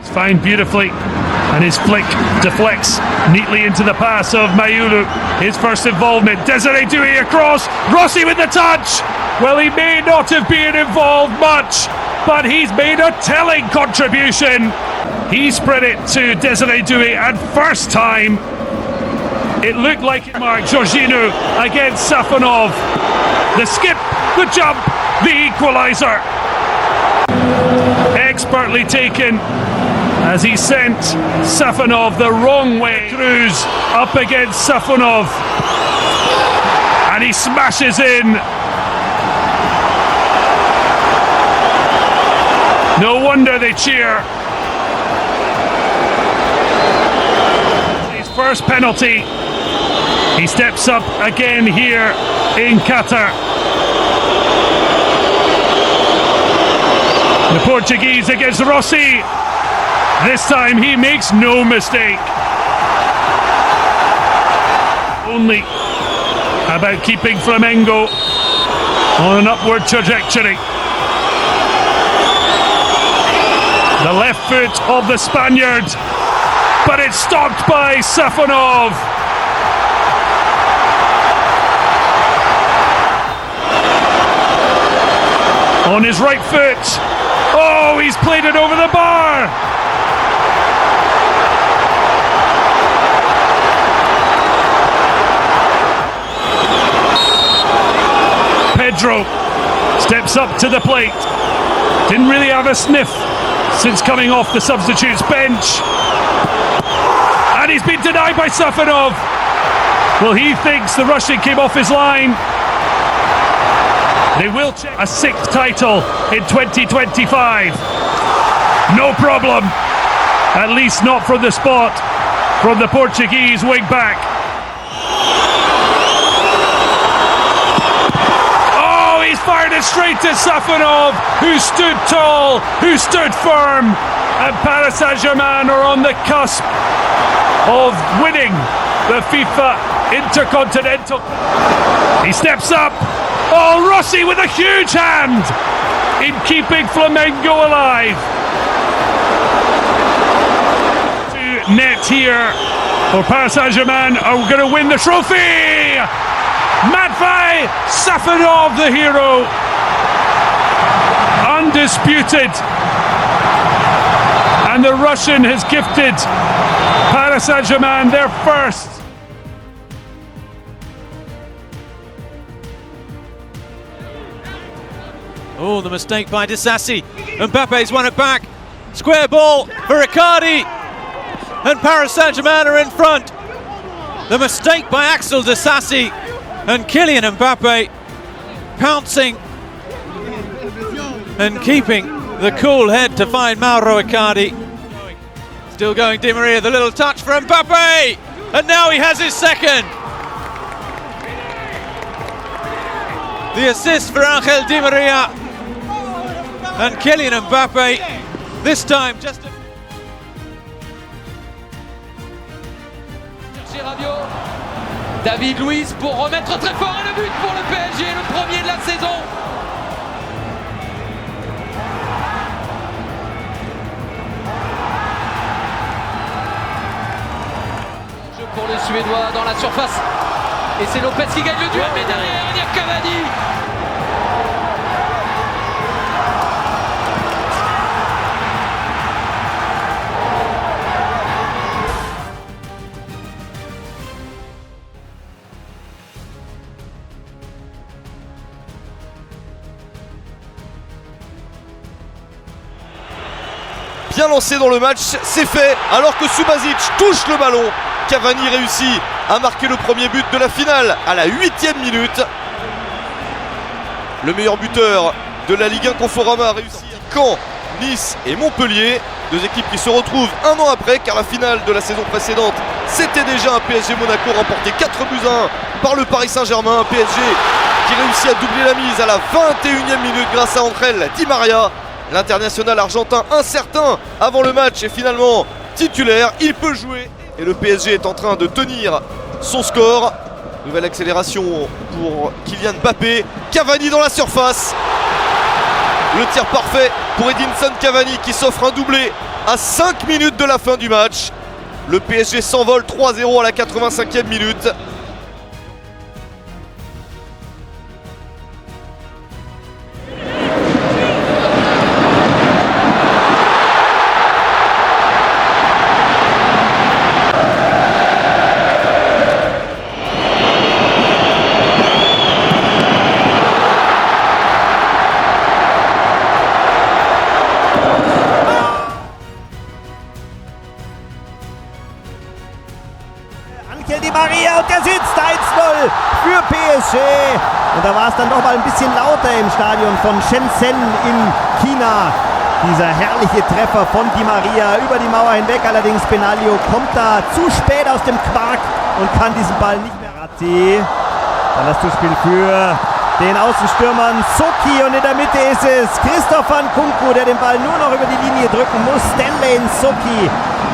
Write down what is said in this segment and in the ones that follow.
It's found beautifully, and his flick deflects neatly into the pass of Mayulu. His first involvement, Desiré Doué across, Rossi with the touch. Well, he may not have been involved much, but he's made a telling contribution. He spread it to Desiré Doué, and first time it looked like it marked Jorginho against Safonov. The skip, the jump, the equaliser. Expertly taken as he sent Safonov the wrong way. Cruz up against Safonov, and he smashes in. No wonder they cheer. His first penalty. He steps up again here in Qatar. The Portuguese against Rossi. This time he makes no mistake. Only about keeping Flamengo on an upward trajectory. The left foot of the Spaniard, but it's stopped by Safonov. On his right foot. Oh, he's played it over the bar. Pedro steps up to the plate. Didn't really have a sniff since coming off the substitutes bench. And he's been denied by Safonov. Well, he thinks the Russian came off his line. They will check a sixth title in 2025. No problem. At least not from the spot from the Portuguese wing back. Oh, he's fired it straight to Safonov, who stood tall, who stood firm. And Paris Saint-Germain are on the cusp of winning the FIFA Intercontinental. He steps up. Oh, Rossi with a huge hand in keeping Flamengo alive. To net here for Paris Saint-Germain are going to win the trophy. Matvei Safonov, the hero, undisputed, and the Russian has gifted Paris Saint-Germain their first. Oh, the mistake by Disasi. Mbappe's won it back. Square ball for Icardi. And Paris Saint-Germain are in front. The mistake by Axel Disasi. And Kylian Mbappe pouncing and keeping the cool head to find Mauro Icardi. Still going Di Maria, the little touch for Mbappe. And now he has his second. The assist for Angel Di Maria. And Kylian Mbappe, this time just David Luiz pour remettre très fort et le but pour le PSG, le premier de la saison. Jeu pour le Suédois dans la surface. Et c'est Lopez qui gagne le duel, mais derrière il y a Cavani. Bien lancé dans le match, c'est fait, alors que Subasic touche le ballon. Cavani réussit à marquer le premier but de la finale à la 8e minute. Le meilleur buteur de la Ligue 1 Conforama a réussi. Caen, Nice et Montpellier, deux équipes qui se retrouvent un an après, car la finale de la saison précédente, c'était déjà un PSG Monaco remporté 4-1 par le Paris Saint-Germain. Un PSG qui réussit à doubler la mise à la 21e minute grâce à Angel Di Maria. L'international argentin incertain avant le match est finalement titulaire, il peut jouer et le PSG est en train de tenir son score. Nouvelle accélération pour Kylian Mbappé, Cavani dans la surface. Le tir parfait pour Edinson Cavani qui s'offre un doublé à 5 minutes de la fin du match. Le PSG s'envole 3-0 à la 85e minute. Di Maria und der sitzt 1-0 für PSG. Und da war es dann noch mal ein bisschen lauter im Stadion von Shenzhen in China. Dieser herrliche Treffer von Di Maria über die Mauer hinweg. Allerdings Benaglio kommt da zu spät aus dem Quark und kann diesen Ball nicht mehr raten. Dann das Zuspiel für den Außenstürmer Nsoki und in der Mitte ist es Christopher Nkunku, der den Ball nur noch über die Linie drücken muss. Stanley Nsoki,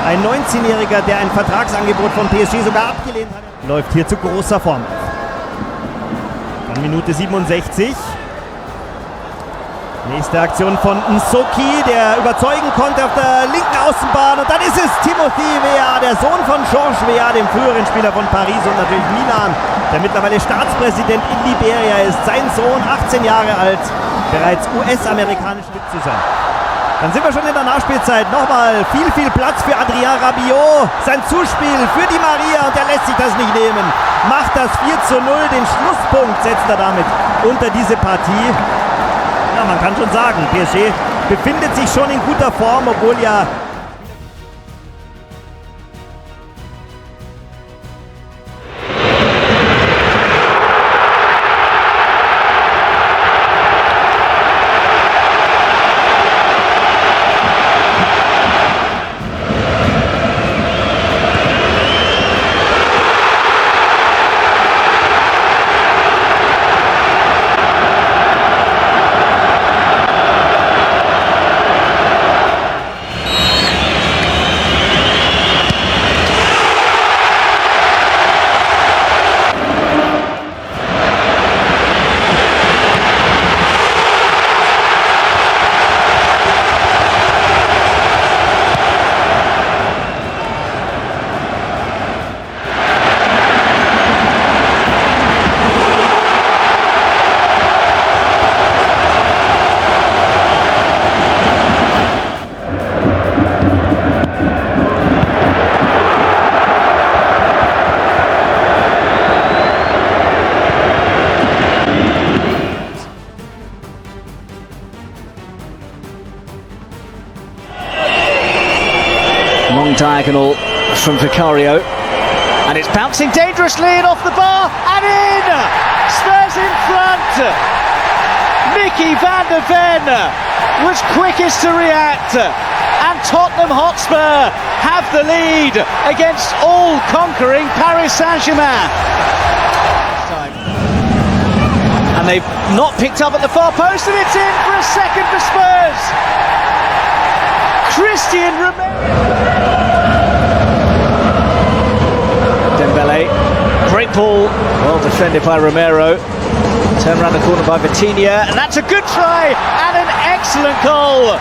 ein 19-Jähriger, der ein Vertragsangebot von PSG sogar abgelehnt hat. Läuft hier zu großer Form. Dann Minute 67. Nächste Aktion von Nsoki, der überzeugen konnte auf der linken Außenbahn. Und dann ist es Timothy Weah, der Sohn von Georges Weah, dem früheren Spieler von Paris und natürlich Milan, der mittlerweile Staatspräsident in Liberia ist. Sein Sohn, 18 Jahre alt, bereits US-amerikanisch mit zu sein. Dann sind wir schon in der Nachspielzeit. Nochmal viel Platz für Adrien Rabiot. Sein Zuspiel für Di Maria und er lässt sich das nicht nehmen. Macht das 4:0. Den Schlusspunkt setzt er damit unter diese Partie. Ja, man kann schon sagen, PSG befindet sich schon in guter Form, obwohl ja long diagonal from Vicario, and it's bouncing dangerously and off the bar and in! Spurs in front! Mickey van der Ven was quickest to react, and Tottenham Hotspur have the lead against all-conquering Paris Saint-Germain. And they've not picked up at the far post, and it's in for a second for Spurs. Christian Dembele, great ball, well defended by Romero. Turned around the corner by Vitinha, and that's a good try and an excellent goal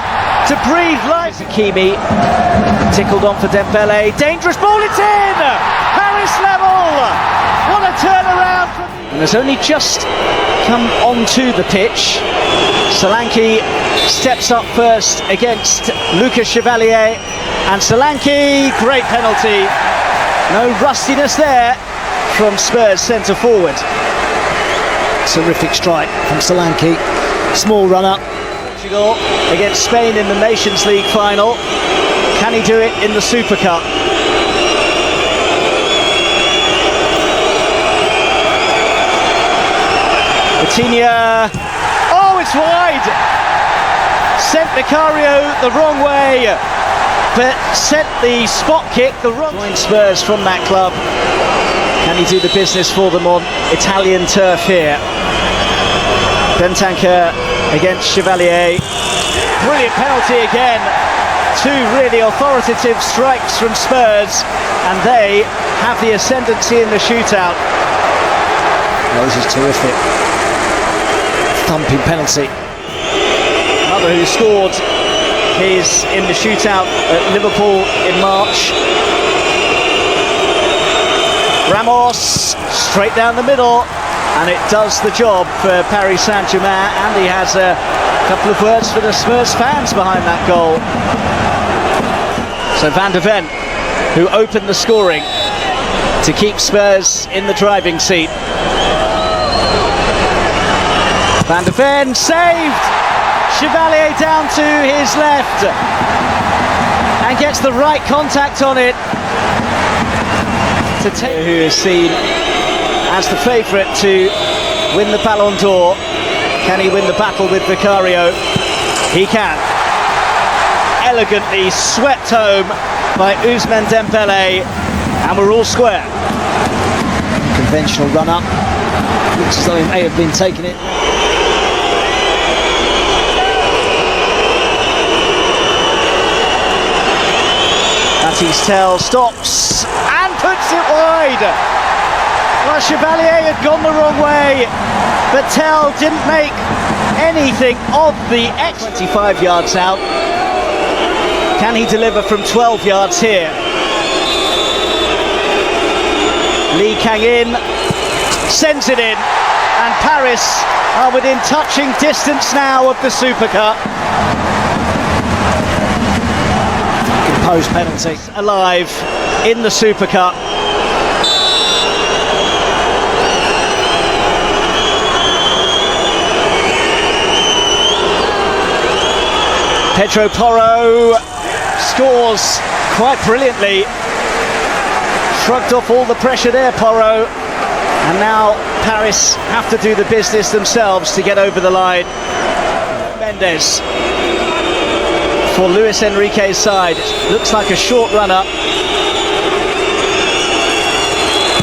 to breathe life. Hakimi tickled on for Dembele, dangerous ball, it's in! Paris level! What a turnaround! And has only just come onto the pitch. Solanke steps up first against Lucas Chevalier, and Solanke, great penalty. No rustiness there from Spurs centre forward. Terrific strike from Solanke. Small run up. Portugal against Spain in the Nations League final. Can he do it in the Super Cup? Vitinha. Oh, it's wide. Sent Vicario the wrong way, but sent the spot kick the wrong way. Spurs from that club. Can he do the business for them on Italian turf here? Bentancur against Chevalier. Brilliant penalty again. Two really authoritative strikes from Spurs, and they have the ascendancy in the shootout. Oh, this is terrific. Thumping penalty. Another who scored He's in the shootout at Liverpool in March. Ramos, straight down the middle, and it does the job for Paris Saint-Germain, and he has a couple of words for the Spurs fans behind that goal. So Van de Ven, who opened the scoring to keep Spurs in the driving seat. Van de Ven saved! Chevalier down to his left and gets the right contact on it to take, who is seen as the favourite to win the Ballon d'Or. Can he win the battle with Vicario? He can. Elegantly swept home by Ousmane Dembélé, and we're all square. Conventional run-up, looks as though he may have been taking it. Tell stops and puts it wide. Well, Chevalier had gone the wrong way, but Tell didn't make anything of the 25 yards out. Can he deliver from 12 yards here? Lee Kang-in sends it in, and Paris are within touching distance now of the Super Cup. Post penalty, alive in the Super Cup. Pedro Porro scores quite brilliantly. Shrugged off all the pressure there, Porro. And now Paris have to do the business themselves to get over the line. Mendes for Luis Enrique's side. Looks like a short run-up.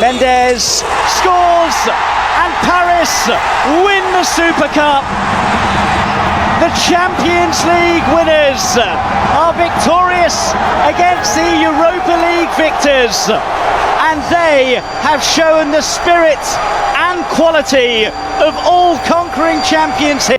Mendes scores, and Paris win the Super Cup. The Champions League winners are victorious against the Europa League victors, and they have shown the spirit and quality of all conquering champions here.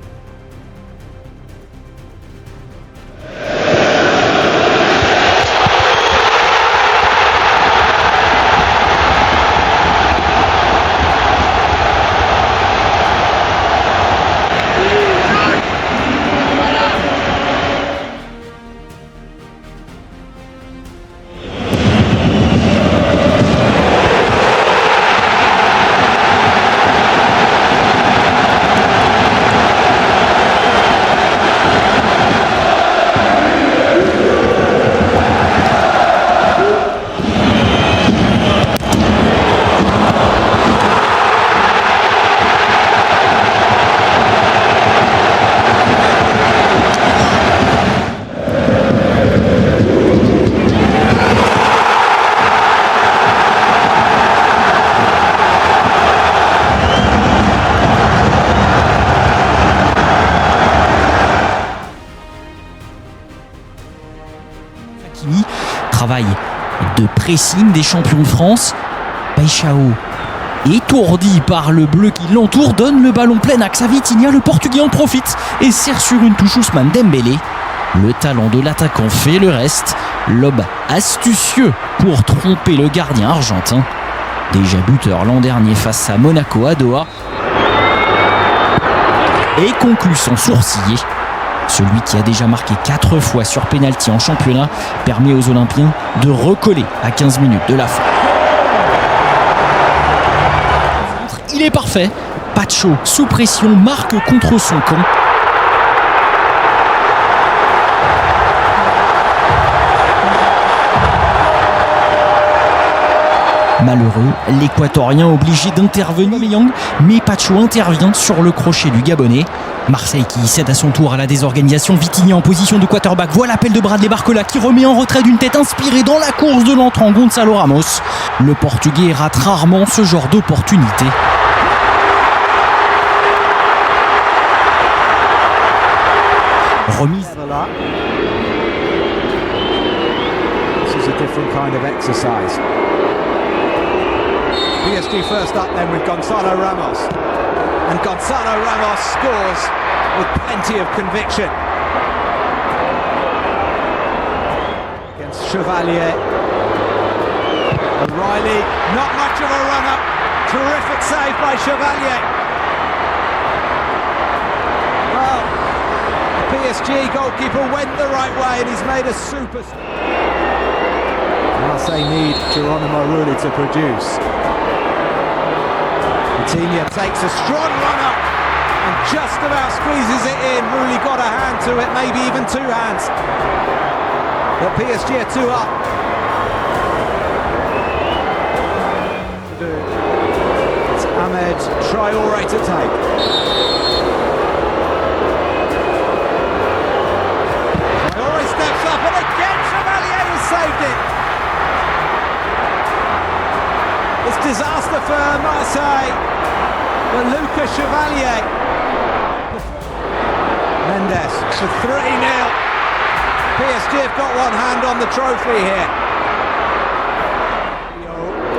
Travail de pressing des champions de France. Paixão, étourdi par le bleu qui l'entoure, donne le ballon plein axe à Vitinha. Le Portugais en profite et sert sur une touche Ousmane Dembélé. Le talent de l'attaquant fait le reste. Lob astucieux pour tromper le gardien argentin. Déjà buteur l'an dernier face à Monaco à Doha. Et conclut sans sourciller. Celui qui a déjà marqué 4 fois sur pénalty en championnat permet aux Olympiens de recoller à 15 minutes de la fin. Il est parfait. Pacho, sous pression, marque contre son camp. Malheureux, l'Équatorien obligé d'intervenir, mais Pacho intervient sur le crochet du Gabonais. Marseille qui cède à son tour à la désorganisation. Vitinha en position de quarterback. Voit l'appel de Bradley Barcola qui remet en retrait d'une tête inspirée dans la course de l'entrant Gonzalo Ramos. Le Portugais rate rarement ce genre d'opportunité. Remise. This is a different kind of exercise. PSG first up then with Gonzalo Ramos. And Gonzalo Ramos scores with plenty of conviction. Chevalier. O'Reilly, not much of a run-up. Terrific save by Chevalier. Well, the PSG goalkeeper went the right way and he's made a super... Marseille need Geronimo Rulli to produce. Coutinho takes a strong run-up and just about squeezes it in. Rulli got a hand to it, maybe even two hands. But PSG are two up. It's Ahmed Traoré to take. Traoré steps up and again Chevalier has saved it. It's disaster for Marseille. For Lucas Chevalier. Mendes for 3-0. PSG have got one hand on the trophy here.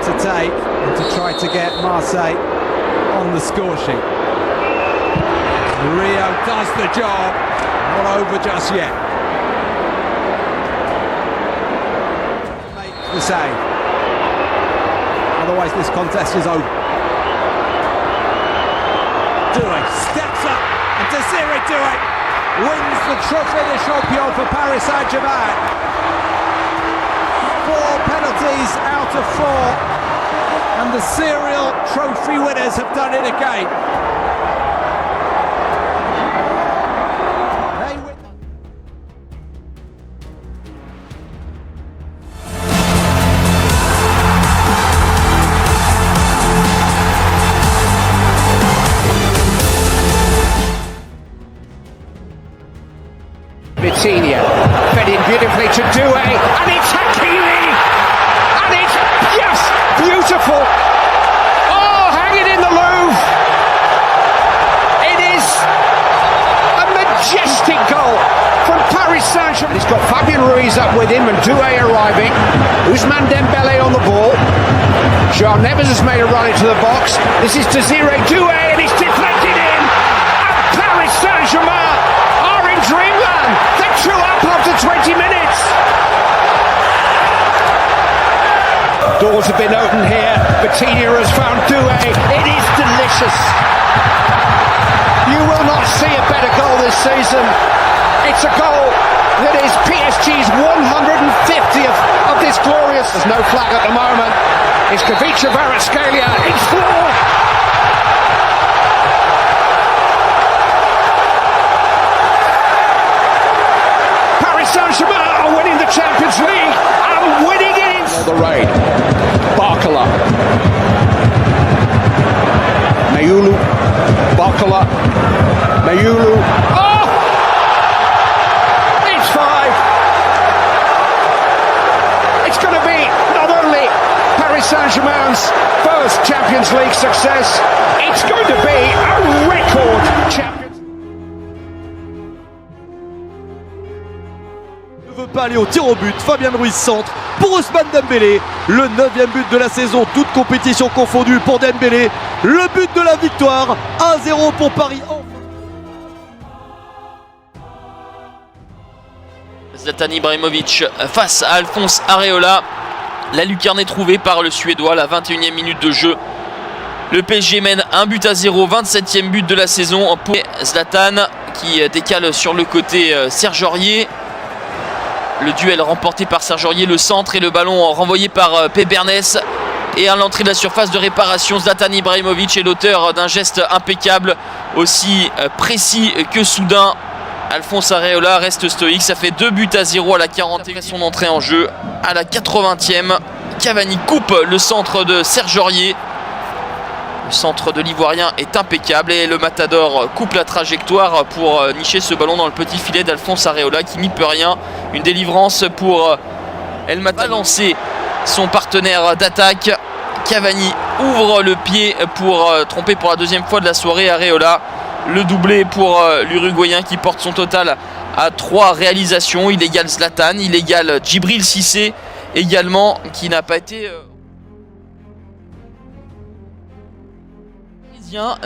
To take and to try to get Marseille on the score sheet. Rio does the job, not over just yet. Make the save. Otherwise this contest is over. Doué steps up and Desiré Doué wins the Trophée des Champions for Paris Saint-Germain. 4 penalties out of 4. And the serial trophy winners have done it again. They win. Vitinha fed in beautifully to Doué, and it's Hakimi, and it's just beautiful. Oh, hanging in the Louvre. It is a majestic goal from Paris Saint-Germain. He's got Fabian Ruiz up with him and Doué arriving. Ousmane Dembélé on the ball. Jean Neves has made a run into the box. This is Desiré Doué, and it's deflected in. And Paris Saint-Germain are in dreamland. They're 2 up after 20 minutes. Doors have been opened here. Vitinha has found Doué. It is delicious. You will not see a better goal this season. It's a goal that is PSG's 150th of this glorious. There's no flag at the moment. It's Kavicha Kvaratskhelia. It's floored. Paris Saint-Germain are winning the Champions League and winning it in the rain. Barcola. Mayulu. Barcola. Mayulu. Oh! It's 5. It's going to be not only Paris Saint-Germain's first Champions League success, it's going to be a record Champions. Ne veut pas aller au tir au but. Fabien Ruiz centre pour Ousmane Dembélé. Le 9e but de la saison, toute compétition confondue pour Dembélé. Le but de la victoire, 1-0 pour Paris. Zlatan Ibrahimovic face à Alphonse Areola. La lucarne est trouvée par le Suédois à la 21e minute de jeu. Le PSG mène 1-0, 27e but de la saison pour Zlatan qui décale sur le côté Serge Aurier. Le duel remporté par Serge Aurier, le centre et le ballon renvoyé par Pébernès. Et à l'entrée de la surface de réparation, Zlatan Ibrahimovic est l'auteur d'un geste impeccable, aussi précis que soudain. Alphonse Areola reste stoïque, ça fait 2-0 à la 40e. Son entrée en jeu à la 80e. Cavani coupe le centre de Serge Aurier. Le centre de l'Ivoirien est impeccable et le Matador coupe la trajectoire pour nicher ce ballon dans le petit filet d'Alphonse Areola qui n'y peut rien. Une délivrance pour El Matador. Lancer son partenaire d'attaque. Cavani ouvre le pied pour tromper pour la 2e fois de la soirée Areola. Le doublé pour l'Uruguayen qui porte son total à 3 réalisations. Il égale Zlatan, il égale Djibril Cissé également qui n'a pas été...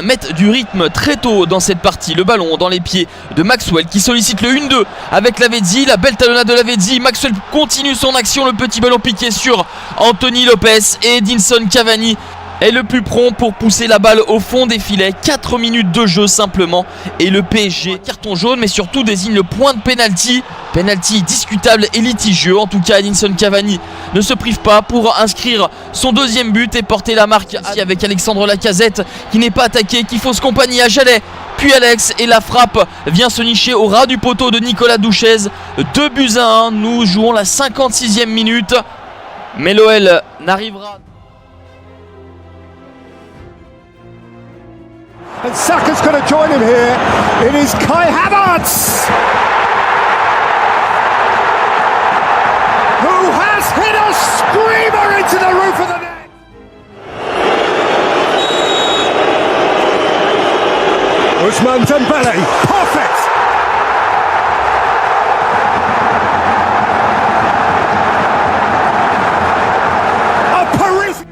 Mettent du rythme très tôt dans cette partie. Le ballon dans les pieds de Maxwell qui sollicite le 1-2 avec Lavezzi. La belle talonnade de Lavezzi. Maxwell continue son action. Le petit ballon piqué sur Anthony Lopez. Et Edinson Cavani est le plus prompt pour pousser la balle au fond des filets. 4 minutes de jeu simplement. Et le PSG, carton jaune, mais surtout désigne le point de pénalty. Pénalty discutable et litigieux. En tout cas, Edinson Cavani ne se prive pas pour inscrire son deuxième but et porter la marque avec Alexandre Lacazette qui n'est pas attaqué, qui fausse compagnie à Jallet. Puis Alex, et la frappe vient se nicher au ras du poteau de Nicolas Douchez. 2-1. Nous jouons la 56e minute. Mais l'OL n'arrivera. And Saka's going to join him here. It is Kai Havertz, who has hit a screamer into the roof of the net. Ousmane Dembele, perfect. A Paris.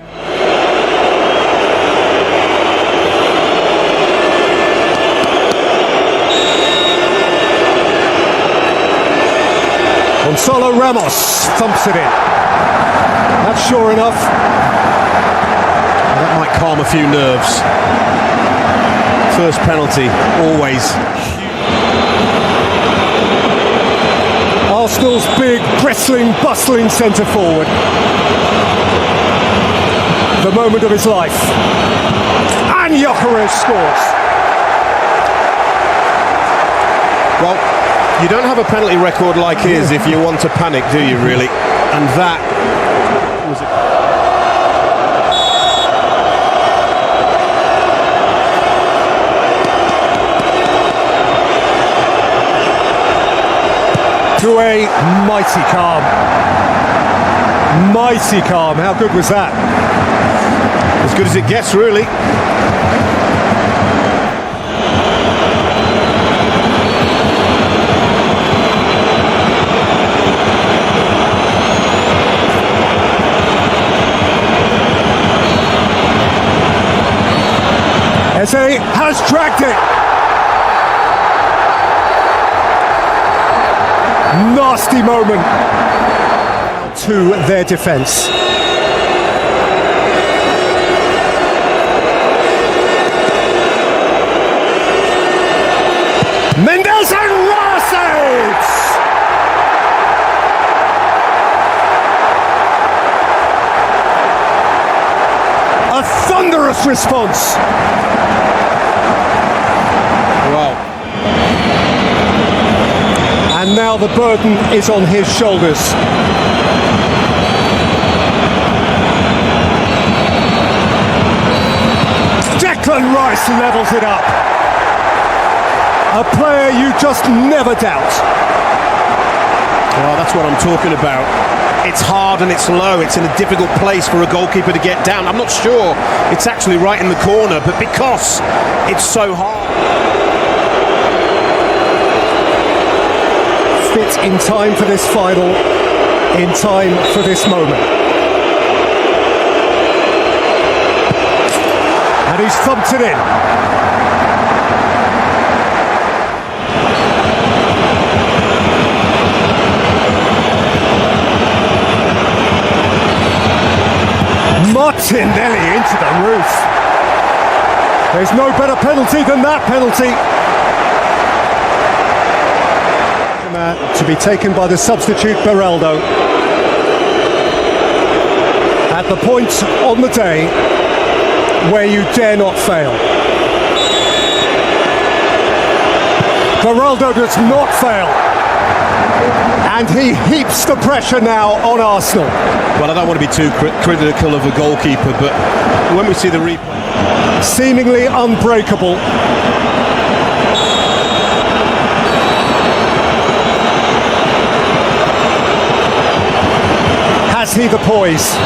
Gonzalo Ramos thumps it in. That's sure enough. That might calm a few nerves. First penalty, always. Arsenal's big, bristling, bustling centre forward. The moment of his life. And Gyökeres scores. Well, you don't have a penalty record like his if you want to panic, do you, really? And that was it. To a mighty calm. Mighty calm. How good was that? As good as it gets, really. Eze has dragged it. Nasty moment to their defence. Mendes and Rosses! A thunderous response. Wow. And now the burden is on his shoulders. Declan Rice levels it up. A player you just never doubt. Well, that's what I'm talking about. It's hard and it's low. It's in a difficult place for a goalkeeper to get down. I'm not sure it's actually right in the corner, but because it's so hard. Fit in time for this final, in time for this moment. And he's thumped it in. Martinelli into the roof. There's no better penalty than that penalty. To be taken by the substitute Beraldo. At the point on the day where you dare not fail. Beraldo does not fail. And he heaps the pressure now on Arsenal. Well, I don't want to be too critical of a goalkeeper, but when we see the replay, seemingly unbreakable. Has he the poise?